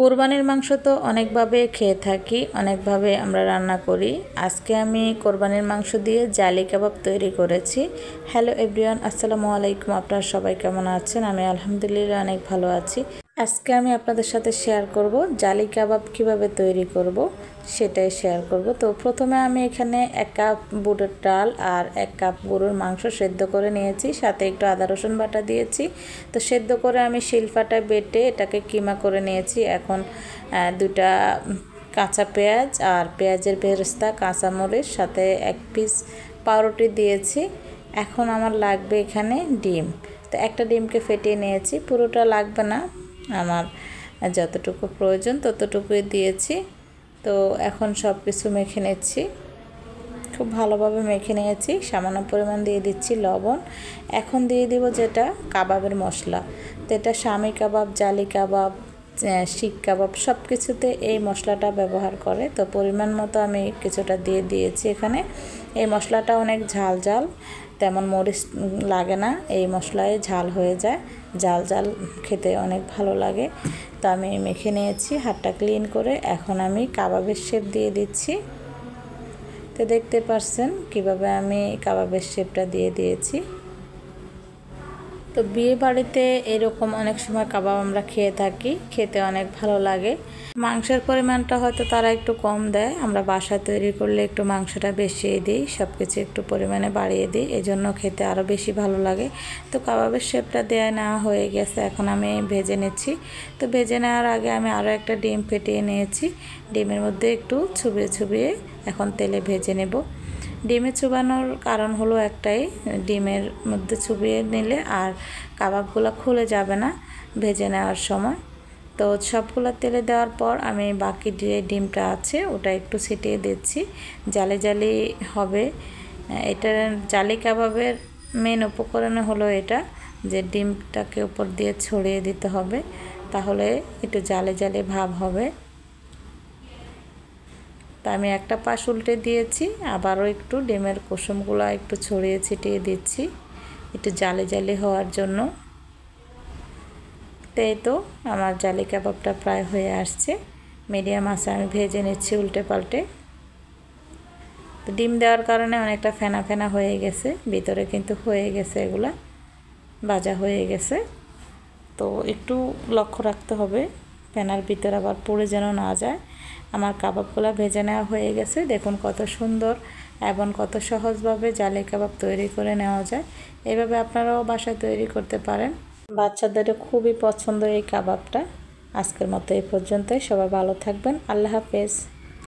কোরবানির মাংস তো অনেকভাবে খেয়ে থাকি, অনেকভাবে আমরা রান্না করি। আজকে আমি কোরবানির মাংস দিয়ে জালি কাবাব তৈরি করেছি। হ্যালো এভরিওয়ান, আসসালামু আলাইকুম। আপনারা সবাই কেমন আছেন? আমি আলহামদুলিল্লাহ অনেক ভালো আছি। আজকে আমি আপনাদের সাথে শেয়ার করব জালি কাবাব কিভাবে তৈরি করব, সেটাই শেয়ার করব। তো প্রথমে আমি এখানে 1 কাপ বুটের ডাল আর 1 কাপ গরুর মাংস সেদ্ধ করে নিয়েছি, সাথে একটু আদা রসুন বাটা দিয়েছি। তো সেদ্ধ করে আমি শিলপাটায় বেটে এটাকে কিমা করে নিয়েছি। এখন 2টা কাঁচা পেঁয়াজ আর পেঁয়াজের বেরেস্তা, কাঁচামরিচ, সাথে 1 পিস পাউরুটি দিয়েছি। এখন আমার লাগবে এখানে ডিম। তো একটা ডিমকে ফেটিয়ে নিয়েছি, পুরোটা লাগবে না, আমার যতটুকু প্রয়োজন ততটুকুই দিয়েছি। তো এখন সব কিছু মেখে নিচ্ছি, খুব ভালোভাবে মেখে নিয়েছি। সামান্য পরিমাণ দিয়ে দিচ্ছি লবণ। এখন দিয়ে দিব যেটা কাবাবের মশলা। তো এটা শামি কাবাব, জালি কাবাব, শিক কাবাব সব কিছুতে এই মশলাটা ব্যবহার করে। তো পরিমাণ মতো আমি কিছুটা দিয়ে দিয়েছি এখানে। এই মশলাটা অনেক ঝাল ঝাল, তেমন মরিচ লাগে না, এই মশলায় ঝাল হয়ে যায়, ঝাল ঝাল খেতে অনেক ভালো লাগে। তো আমি মেখে নিয়েছি হাতটা ক্লিন করে। এখন আমি কাবাবের শেপ দিয়ে দিচ্ছি। তো দেখতে পাচ্ছেন কিভাবে আমি কাবাবের শেপটা দিয়ে দিয়েছি। তো বিয়ে বাড়িতে এরকম অনেক সময় কাবাব আমরা খেয়ে থাকি, খেতে অনেক ভালো লাগে। মাংসের পরিমাণটা হয়তো তারা একটু কম দেয়, আমরা বাসায় তৈরি করলে একটু মাংসটা বেশি দিই, সব কিছু একটু পরিমাণে বাড়িয়ে দিই, এজন্য খেতে আরও বেশি ভালো লাগে। তো কাবাবের শেপটা নেওয়া হয়ে গেছে, এখন আমি ভেজে নিচ্ছি। তো ভেজে নেওয়ার আগে আমি আরও একটা ডিম ফেটিয়ে নিয়েছি, ডিমের মধ্যে একটু চুবিয়ে চুবিয়ে এখন তেলে ভেজে নেব। ডিমে চুবানোর কারণ হলো একটাই, ডিমের মধ্যে চুবিয়ে নিলে আর কাবাবগুলো খুলে যাবে না ভেজে নেওয়ার সময়। তো সবগুলো তেলে দেওয়ার পর আমি বাকি যে ডিমটা আছে ওটা একটু ছিটিয়ে দিচ্ছি, জালি জালি হবে। এটা জালি কাবাবের মেন উপকরণ হলো এটা, যে ডিমটাকে উপর দিয়ে ছড়িয়ে দিতে হবে, তাহলে একটু জালি জালি ভাব হবে। তা আমি একটা পাশ উল্টে দিয়েছি, আবারও একটু ডিমের কুসুমগুলো একটু ছড়িয়ে ছিটিয়ে দিচ্ছি একটু জালি জালি হওয়ার জন্য। এই তো আমার জালি কাবাবটা প্রায় হয়ে আসছে, মিডিয়াম আঁচে আমি ভেজে নিচ্ছি উল্টে পাল্টে। তো ডিম দেওয়ার কারণে অনেকটা ফেনা ফেনা হয়ে গেছে, ভিতরে কিন্তু হয়ে গেছে, এগুলা ভাজা হয়ে গেছে। তো একটু লক্ষ্য রাখতে হবে ফেনার ভিতরে আবার পুড়ে যেন না যায়। আমার কাবাবগুলো ভেজে নেওয়া হয়ে গেছে। দেখুন কত সুন্দর এবং কত সহজভাবে জালি কাবাব তৈরি করে নেওয়া যায়। এভাবে আপনারাও বাসায় তৈরি করতে পারেন, বাচ্চাদেরও খুবই পছন্দ এই কাবাবটা। আজকের মতো এই পর্যন্তই, সবাই ভালো থাকবেন, আল্লাহ হাফেজ।